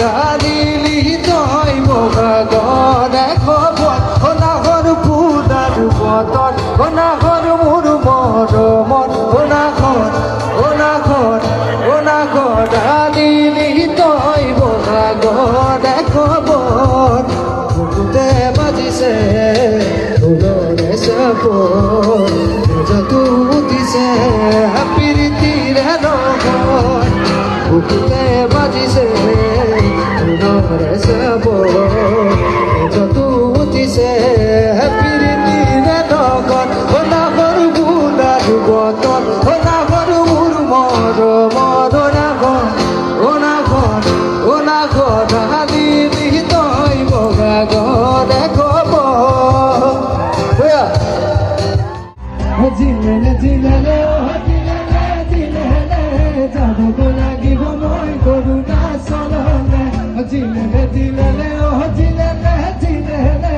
ডালিলি তই বগাগ দেখব নাগর পুদার বতন নাগর মোর মরমত নাগর ডালিলি তই বগাগ দেখব বুকুতে বাজিছে ফুলরে সব যতু দিছে প্রীতিরে লগন বুকুতে বাজিছে ফুলরে সব যতু দিছে প্রীতিরে লগন নাগর বুলার বতন নাগর মোর মরমত নাগর ডালিলি তই বগাগ দেখব জিলেলে জিলেলে যাব লাগিব মই করুণা চললে জিলেলে জিলেলে জিলেলে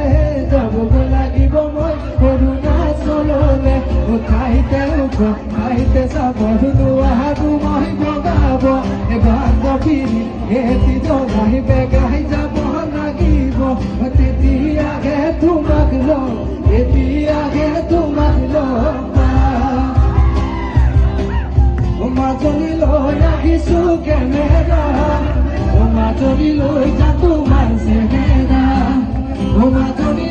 যাব লাগিব মই করুণা চললে খাইতে যাব দুয়াহাৰু মই বগাব বান্ধৱী এটি জনাই বেগাই যাব লাগিব তেতিয়াহে তোমাক মাজনী লৈ আহিছো কেমেৰা মাজনী লৈ যা তোমাৰ চেহেৰা মাজনী